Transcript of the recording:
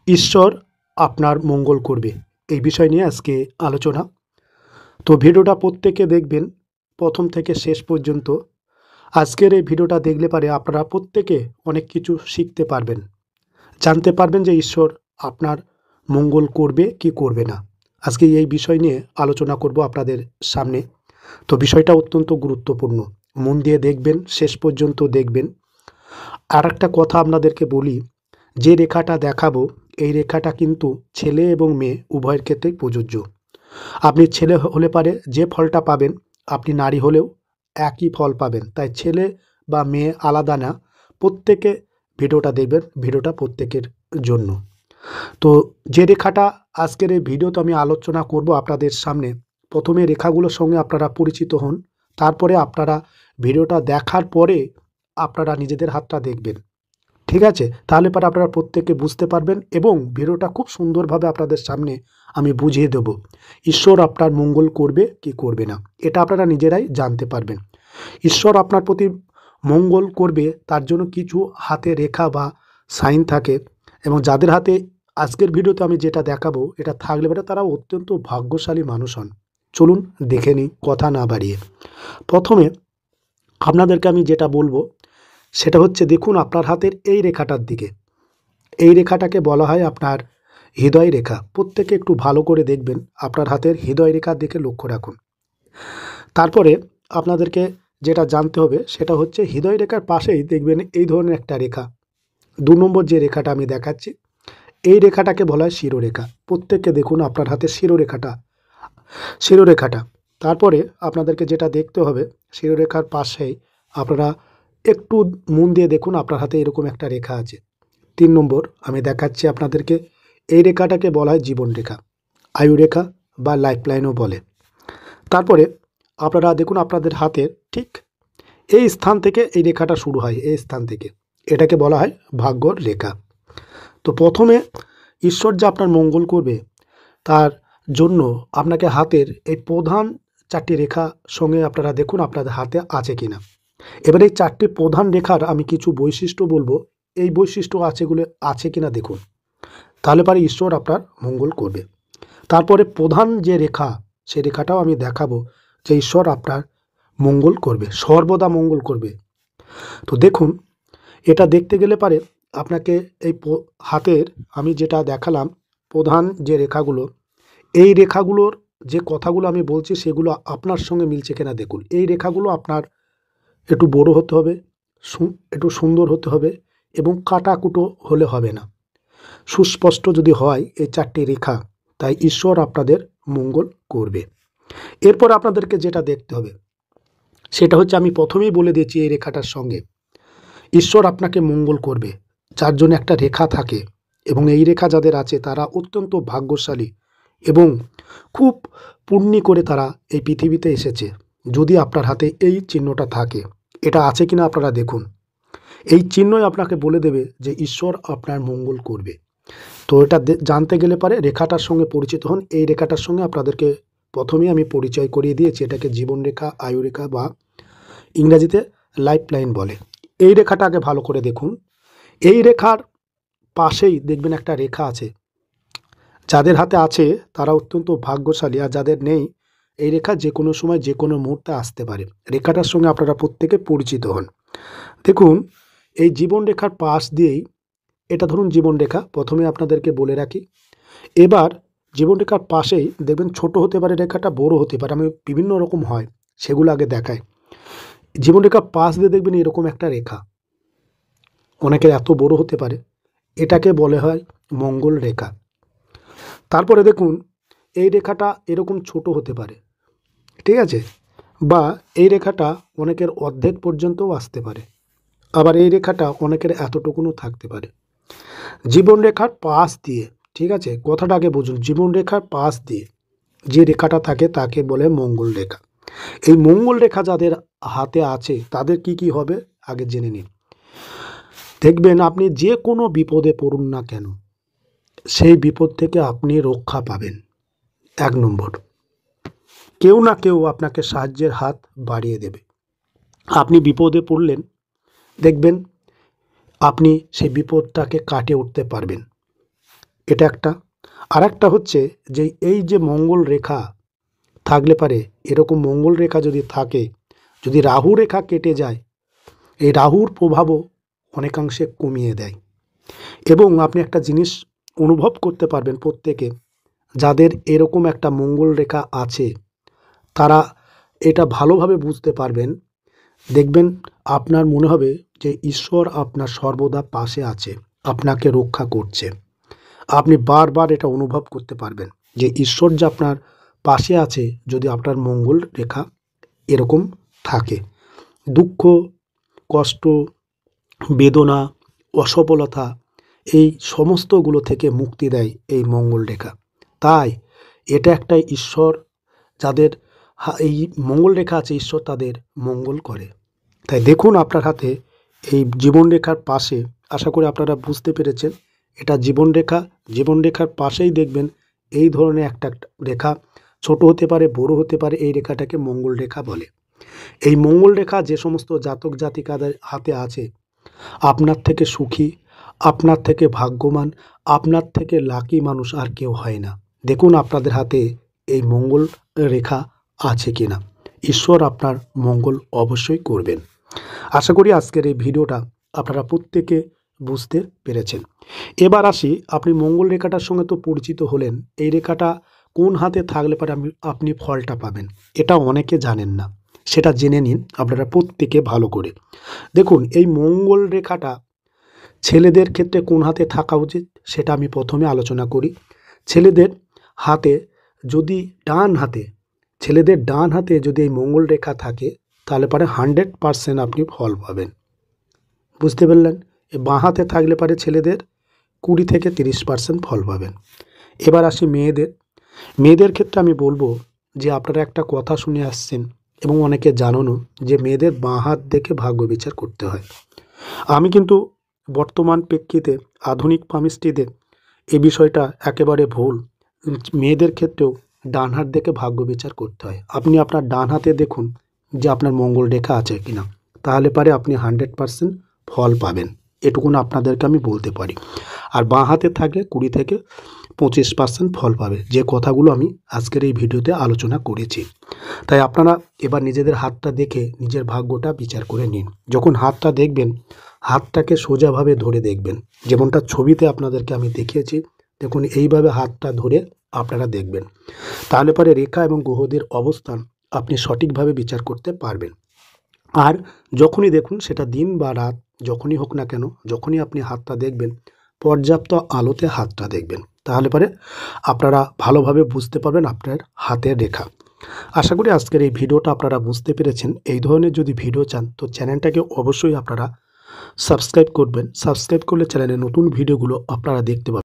ঈশ্বর আপনার মঙ্গল করবে এই বিষয় নিয়ে আজকে আলোচনা। তো ভিডিওটা প্রত্যেকে দেখবেন প্রথম থেকে শেষ পর্যন্ত। আজকের এই ভিডিওটা দেখলে পারে আপনারা প্রত্যেকে অনেক কিছু শিখতে পারবেন, জানতে পারবেন যে ঈশ্বর আপনার মঙ্গল করবে কি করবে না। আজকে এই বিষয় নিয়ে আলোচনা করব আপনাদের সামনে। তো বিষয়টা অত্যন্ত গুরুত্বপূর্ণ, মন দিয়ে দেখবেন, শেষ পর্যন্ত দেখবেন। আর একটা কথা আপনাদেরকে বলি, যে রেখাটা দেখাবো এই রেখাটা কিন্তু ছেলে এবং মেয়ে উভয়ের ক্ষেত্রেই প্রযোজ্য। আপনি ছেলে হলে পারে যে ফলটা পাবেন, আপনি নারী হলেও একই ফল পাবেন। তাই ছেলে বা মেয়ে আলাদা না, প্রত্যেকে ভিডিওটা দেখবেন, ভিডিওটা প্রত্যেকের জন্য। তো যে রেখাটা আজকের এই ভিডিওতে আমি আলোচনা করব আপনাদের সামনে, প্রথমে রেখাগুলোর সঙ্গে আপনারা পরিচিত হন, তারপরে আপনারা ভিডিওটা দেখার পরে আপনারা নিজেদের হাতটা দেখবেন। ঠিক আছে? তাহলে পরে আপনারা প্রত্যেকে বুঝতে পারবেন এবং ভিডিওটা খুব সুন্দরভাবে আপনাদের সামনে আমি বুঝিয়ে দেব। ঈশ্বর আপনার মঙ্গল করবে কি করবে না, এটা আপনারা নিজেরাই জানতে পারবেন। ঈশ্বর আপনার প্রতি মঙ্গল করবে তার জন্য কিছু হাতে রেখা বা সাইন থাকে, এবং যাদের হাতে আজকের ভিডিওতে আমি যেটা দেখাবো এটা থাকলে পরে তারা অত্যন্ত ভাগ্যশালী মানুষ হন। চলুন দেখে নিই কথা না বাড়িয়ে। প্রথমে আপনাদেরকে আমি যেটা বলবো সেটা হচ্ছে, দেখুন আপনার হাতের এই রেখাটার দিকে, এই রেখাটাকে বলা হয় আপনার হৃদয় রেখা। প্রত্যেকে একটু ভালো করে দেখবেন, আপনার হাতের হৃদয় রেখার দিকে লক্ষ্য রাখুন। তারপরে আপনাদেরকে যেটা জানতে হবে সেটা হচ্ছে, হৃদয় রেখার পাশেই দেখবেন এই ধরনের একটা রেখা, 2 নম্বর যে রেখাটা আমি দেখাচ্ছি, এই রেখাটাকে বলা হয় শিরোরেখা। প্রত্যেককে দেখুন আপনার হাতের শিরোরেখাটা। তারপরে আপনাদেরকে যেটা দেখতে হবে, শিরোরেখার পাশেই আপনারা একটু মন দিয়ে দেখুন, আপনার হাতে এরকম একটা রেখা আছে। 3 নম্বর আমি দেখাচ্ছি আপনাদেরকে, এই রেখাটাকে বলা হয় জীবন রেখা, আয়ু রেখা বা লাইফ লাইনও বলে। তারপরে আপনারা দেখুন আপনাদের হাতের ঠিক এই স্থান থেকে এই রেখাটা শুরু হয়, এই স্থান থেকে, এটাকে বলা হয় ভাগ্যর রেখা। তো প্রথমে ঈশ্বর যে আপনার মঙ্গল করবে তার জন্য আপনাকে হাতের এই প্রধান 4টি রেখা সঙ্গে আপনারা দেখুন আপনাদের হাতে আছে কিনা। এবার এই 4টি প্রধান রেখার আমি কিছু বৈশিষ্ট্য বলবো, এই বৈশিষ্ট্য আছে কিনা দেখুন, তাহলে পারে ঈশ্বর আপনার মঙ্গল করবে। তারপরে প্রধান যে রেখা, সেই রেখাটাও আমি দেখাবো যে ঈশ্বর আপনার মঙ্গল করবে, সর্বদা মঙ্গল করবে। তো দেখুন, এটা দেখতে গেলে পারে আপনাকে এই হাতের আমি যেটা দেখালাম প্রধান যে রেখাগুলো, এই রেখাগুলোর যে কথাগুলো আমি বলছি সেগুলো আপনার সঙ্গে মিলছে কিনা দেখুন। এই রেখাগুলো আপনার একটু বড় হতে হবে, একটু সুন্দর হতে হবে, এবং কাটাকুটো হলে হবে না, সুস্পষ্ট যদি হয় এই 4টি রেখা, তাই ঈশ্বর আপনাদের মঙ্গল করবে। এরপর আপনাদেরকে যেটা দেখতে হবে সেটা হচ্ছে, আমি প্রথমেই বলে দিয়েছি এই রেখাটার সঙ্গে ঈশ্বর আপনাকে মঙ্গল করবে, যার জন্য একটা রেখা থাকে, এবং এই রেখা যাদের আছে তারা অত্যন্ত ভাগ্যশালী এবং খুব পুণ্যি করে তারা এই পৃথিবীতে এসেছে। যদি আপনার হাতে এই চিহ্নটা থাকে, এটা আছে কিনা আপনারা দেখুন, এই চিহ্নই আপনাকে বলে দেবে যে ঈশ্বর আপনার মঙ্গল করবে। তো এটা জানতে গেলে পারে রেখাটার সঙ্গে পরিচিত হন। এই রেখাটার সঙ্গে আপনাদেরকে প্রথমেই আমি পরিচয় করিয়ে দিয়েছি, এটাকে জীবন রেখা, আয়ু রেখা বা ইংরাজিতে লাইফ লাইন বলে। এই রেখাটা আগে ভালো করে দেখুন, এই রেখার পাশেই দেখবেন একটা রেখা আছে। যাদের হাতে আছে তারা অত্যন্ত ভাগ্যশালী, আর যাদের নেই এই রেখা যে কোনো সময় যে কোনো মুহূর্তে আসতে পারে। রেখাটার সঙ্গে আপনারা প্রত্যেকে পরিচিত হন। দেখুন, এই জীবন রেখার পাশ দিয়েই, এটা ধরুন জীবন রেখা, প্রথমে আপনাদেরকে বলে রাখি। এবার জীবন রেখার পাশেই দেখবেন ছোট হতে পারে রেখাটা, বড় হতে পারে, আমি বিভিন্ন রকম হয় সেগুলো আগে দেখাই। জীবন রেখার পাশ দিয়ে দেখবেন এরকম একটা রেখা, অনেকের এত বড় হতে পারে, এটাকে বলে হয় মঙ্গল রেখা। তারপরে দেখুন এই রেখাটা এরকম ছোট হতে পারে, ঠিক আছে, বা এই রেখাটা অনেকের অর্ধেক পর্যন্তও আসতে পারে, আবার এই রেখাটা অনেকের এতটুকুনও থাকতে পারে। জীবন রেখার পাশ দিয়ে, ঠিক আছে, কথাটা আগে বুঝুন, জীবন রেখার পাশ দিয়ে যে রেখাটা থাকে তাকে বলে মঙ্গল রেখা। এই মঙ্গল রেখা যাদের হাতে আছে তাদের কি কি হবে আগে জেনে নিন। দেখবেন আপনি যে কোনো বিপদে পড়ুন না কেন, সেই বিপদ থেকে আপনি রক্ষা পাবেন। 1 নম্বর, কেউ না কেউ আপনাকে সাহায্যের হাত বাড়িয়ে দেবে। আপনি বিপদে পড়লেন, দেখবেন আপনি সেই বিপদটাকে কাটিয়ে উঠতে পারবেন। এটা একটা। আর একটা হচ্ছে যে এই যে মঙ্গল রেখা থাকলে পারে, এরকম মঙ্গল রেখা যদি থাকে, যদি রাহু রেখা কেটে যায়, এই রাহুর প্রভাবও অনেকাংশে কমিয়ে দেয়। এবং আপনি একটা জিনিস অনুভব করতে পারবেন, প্রত্যেকে যাদের এরকম একটা মঙ্গল রেখা আছে তারা এটা ভালোভাবে বুঝতে পারবেন। দেখবেন আপনার মনে হবে যে ঈশ্বর আপনার সর্বদা পাশে আছে, আপনাকে রক্ষা করছে। আপনি বারবার এটা অনুভব করতে পারবেন যে ঈশ্বর যে আপনার পাশে আছে যদি আপনার মঙ্গল রেখা এরকম থাকে। দুঃখ, কষ্ট, বেদনা, অসফলতা এই সমস্তগুলো থেকে মুক্তি দেয় এই মঙ্গল রেখা। তাই এটা একটা ঈশ্বর, যাদের এই মঙ্গল রেখা আছে ঈশ্বর তাদের মঙ্গল করে। তাই দেখুন আপনার হাতে এই জীবনরেখার পাশে, আশা করি আপনারা বুঝতে পেরেছেন এটা জীবনরেখা। জীবনরেখার পাশেই দেখবেন এই ধরনের একটা রেখা, ছোট হতে পারে বড় হতে পারে, এই রেখাটাকে মঙ্গল রেখা বলে। এই মঙ্গল রেখা যে সমস্ত জাতক জাতিকাদের হাতে আছে, আপনার থেকে সুখী, আপনার থেকে ভাগ্যবান, আপনার থেকে লাকি মানুষ আর কেউ হয় না। দেখুন আপনাদের হাতে এই মঙ্গল রেখা আছে কিনা। ঈশ্বর আপনার মঙ্গল অবশ্যই করবেন। আশা করি আজকের এই ভিডিওটা আপনারা প্রত্যেকে বুঝতে পেরেছেন। এবার আসি, আপনি মঙ্গল রেখাটার সঙ্গে তো পরিচিত হলেন, এই রেখাটা কোন হাতে থাকলে পরে আপনি ফলটা পাবেন এটা অনেকে জানেন না, সেটা জেনে নিন আপনারা প্রত্যেকে ভালো করে। দেখুন এই মঙ্গল রেখাটা ছেলেদের ক্ষেত্রে কোন হাতে থাকা উচিত সেটা আমি প্রথমে আলোচনা করি। ছেলেদের হাতে যদি ছেলেদের ডান হাতে যদি এই মঙ্গল রেখা থাকে তাহলে পরে 100% আপনি ফল পাবেন। বুঝতে পারলেন? এই বাঁ হাতে থাকলে পারে ছেলেদের 20 থেকে 30% ফল পাবেন। এবার আসি মেয়েদের ক্ষেত্রে আমি বলবো যে আপনারা একটা কথা শুনে আসছেন এবং অনেকে জানেনও যে মেয়েদের বাঁ হাত দেখে ভাগ্য বিচার করতে হয়। আমি কিন্তু বর্তমান প্রেক্ষিতে আধুনিক পামিস্ট্রিদের এই বিষয়টা একেবারে ভুল। মেয়েদের ক্ষেত্রেও ডান হাত দেখে ভাগ্য বিচার করতে হয়। আপনি আপনার ডান হাতে দেখুন যে আপনার মঙ্গল রেখা আছে কিনা, তাহলে পারে আপনি 100% ফল পাবেন, এটুকুন আপনাদেরকে আমি বলতে পারি। আর বাঁ হাতে থাকলে 20 থেকে 25% ফল পাবে, যে কথাগুলো আমি আজকের এই ভিডিওতে আলোচনা করেছি। তাই আপনারা এবার নিজেদের হাতটা দেখে নিজের ভাগ্যটা বিচার করে নিন। যখন হাতটা দেখবেন, হাতটাকে সোজাভাবে ধরে দেখবেন, যেমনটা ছবিতে আপনাদেরকে আমি দেখিয়েছি। দেখুন এইভাবে হাতটা ধরে আপনারা দেখবেন, তাহলে পরে রেখা এবং গ্রহদের অবস্থান আপনি সঠিকভাবে বিচার করতে পারবেন। আর যখনই দেখুন, সেটা দিন বা রাত যখনই হোক না কেন, যখনই আপনি হাতটা দেখবেন পর্যাপ্ত আলোতে হাতটা দেখবেন, তাহলে পরে আপনারা ভালোভাবে বুঝতে পারবেন আপনার হাতের রেখা। আশা করি আজকের এই ভিডিওটা আপনারা বুঝতে পেরেছেন। এই ধরনের যদি ভিডিও চান তো চ্যানেলটাকে অবশ্যই আপনারা সাবস্ক্রাইব করবেন। সাবস্ক্রাইব করলে চ্যানেলের নতুন ভিডিওগুলো আপনারা দেখতে পাবেন।